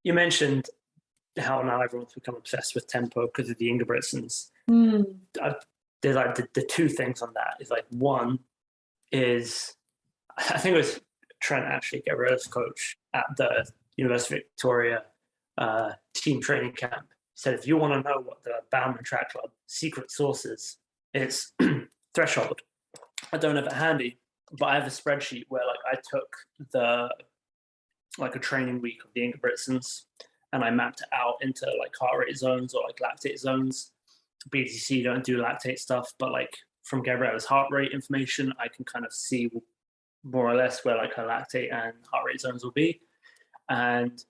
You mentioned how now everyone's become obsessed with tempo because of the Ingebrigtsens. There's like the two things on that is like one is I think it was Trent actually, Gabriela's coach at the University of Victoria team training camp said if you want to know what the Bowerman Track Club secret sauce is, it's threshold. I don't have it handy, but I have a spreadsheet where like I took a training week of the Ingebrigtsens and I mapped it out into like heart rate zones or like lactate zones. BTC don't do lactate stuff, but like from Gabriela's heart rate information, I can kind of see more or less where like her lactate and heart rate zones will be. And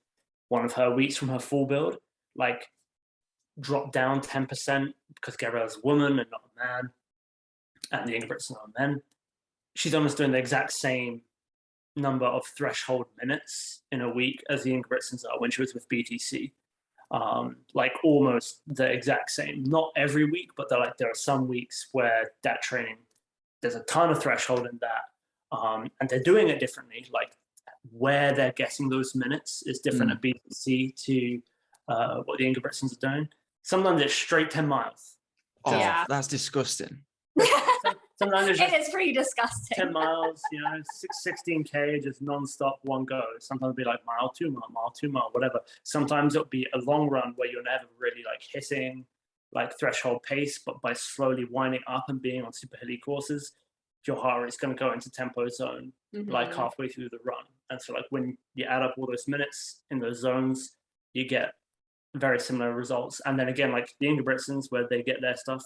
one of her weeks from her full build, like dropped down 10% because Gabriela's a woman and not a man, and the Ingebrigtsens are men. She's almost doing the exact same number of threshold minutes in a week as the Ingebrigtsens are when she was with BTC. Like almost the exact same. Not every week, but there are some weeks where that training, there's a ton of threshold in that. And they're doing it differently. Like where they're getting those minutes is different at BTC to what the Ingebrigtsens are doing. Sometimes it's straight 10 miles. Oh, yeah. That's disgusting. Sometimes it is pretty disgusting. 10 miles, 16K, just non-stop, one go. Sometimes it'll be like mile, 2 mile, whatever. Sometimes it'll be a long run where you're never really like hitting like threshold pace, but by slowly winding up and being on super hilly courses, your heart rate's going to go into tempo zone like halfway through the run. And so like when you add up all those minutes in those zones, you get very similar results. And then again, like the Ingebrigtsens, where they get their stuff,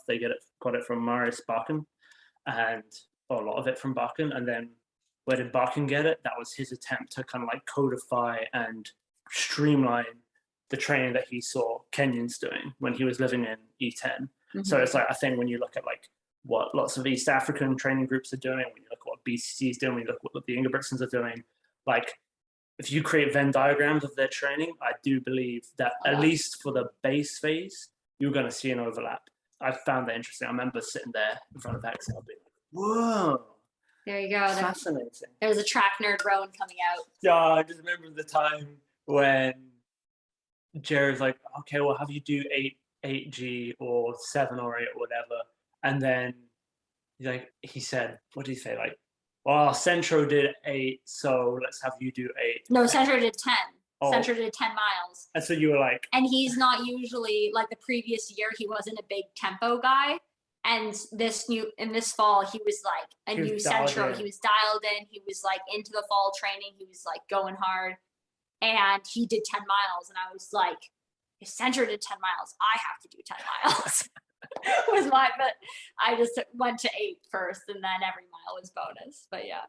got it from Marius Barken, and a lot of it from Barken. And then where did Barken get it? That was his attempt to kind of like codify and streamline the training that he saw Kenyans doing when he was living in E10. So it's like, I think when you look at like what lots of East African training groups are doing, when you look at what BCC is doing, when you look at what the Ingebrigtsens are doing, like if you create Venn diagrams of their training, I do believe that at least for the base phase, you're going to see an overlap. I found that interesting. I remember sitting there in front of Excel being like, whoa. There you go. Fascinating. There was a track nerd Rowan coming out. Yeah, I just remember the time when Jared's like, okay, well, have you do 8G or 7 or 8 or whatever. And then he said, what did he say? Like, well, Centro did 8, so let's have you do 8. No, Centro did 10. Oh. Centro did 10 miles. And so you were like... And he's not usually, like the previous year, he wasn't a big tempo guy. And in this fall, he was like a new Centro. He was dialed in. He was like into the fall training. He was like going hard. And he did 10 miles. And I was like, if Centro did 10 miles, I have to do 10 miles. But I just went to 8 first, and then every mile was bonus. But yeah.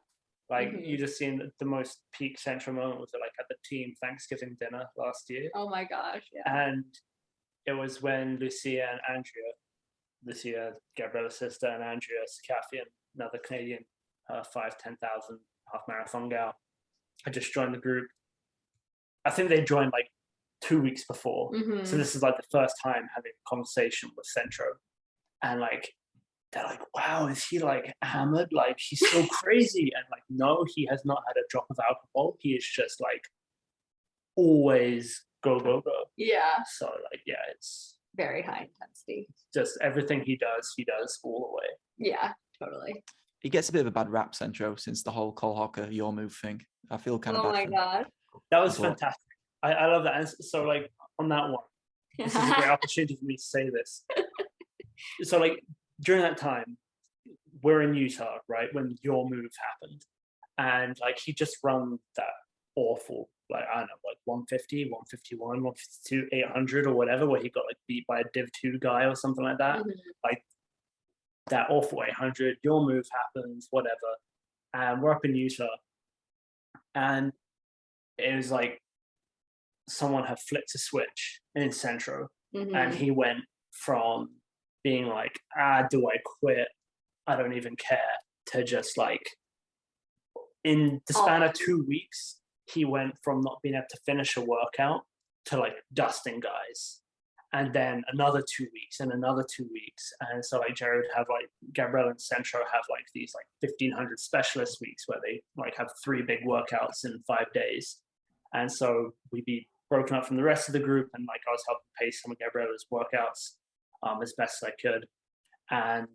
Like you just seen the most peak Central moment was like at the team Thanksgiving dinner last year. Oh my gosh, yeah. And it was when Lucia, Gabriela's sister, and Andrea Sakafian, another Canadian 5, 10,000 half marathon gal, had just joined the group. I think they joined like 2 weeks before. So this is like the first time having a conversation with Centro. And like, they're like, wow, is he like hammered? Like, he's so crazy. And like, no, he has not had a drop of alcohol. He is just like always go, go, go. Yeah. So like, yeah, it's very high intensity. Just everything he does all the way. Yeah, totally. He gets a bit of a bad rap, Centro, since the whole Cole Hocker, your move thing. I feel kind of bad. Oh my God. That was fantastic. I love that. And so like on that one, this is a great opportunity for me to say this. So like during that time, we're in Utah, right? When your move happened. And like he just run that awful, like I don't know, like 150, 151, 152, 800 or whatever, where he got like beat by a Div 2 guy or something like that. Like that awful 800, your move happens, whatever. And we're up in Utah. And it was like someone had flipped a switch in Centro, and he went from being like, do I quit? I don't even care, to just like, in the span of 2 weeks, he went from not being able to finish a workout to like dusting guys. And then another 2 weeks and another 2 weeks. And so like Jared have like, Gabriela and Centro have like these like 1,500 specialist weeks where they like have 3 big workouts in 5 days. And so we'd be broken up from the rest of the group, and like I was helping pace some of Gabriela's workouts as best as I could. And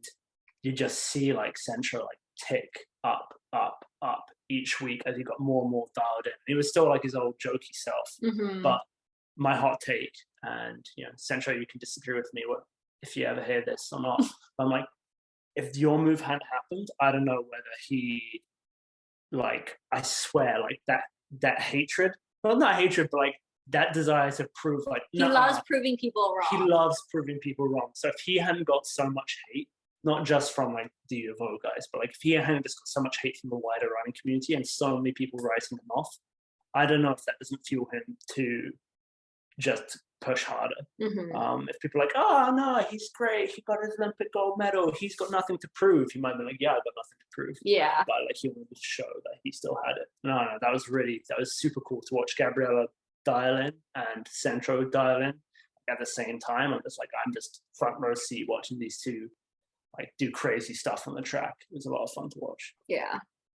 you just see like Centro like tick up each week as he got more and more dialed in. He was still like his old jokey self, but my hot take, and Centro, you can disagree with me if you ever hear this or not. I'm like, if your move hadn't happened, I don't know whether he, like, I swear, like that hatred, well, not hatred, but like that desire to prove, like, he loves proving people wrong. He loves proving people wrong. So if he hadn't got so much hate, not just from like the U of O guys, but like if he hadn't just got so much hate from the wider running community and so many people writing him off, I don't know if that doesn't fuel him to just push harder. If people are like, oh no, he's great, he got his Olympic gold medal, he's got nothing to prove, he might be like, yeah, I've got nothing to prove. Yeah. But like he wanted to show that he still had it. No, that was super cool to watch Gabriela dial in and Centro dial in at the same time. I'm just front row seat watching these two like do crazy stuff on the track. It was a lot of fun to watch. Yeah.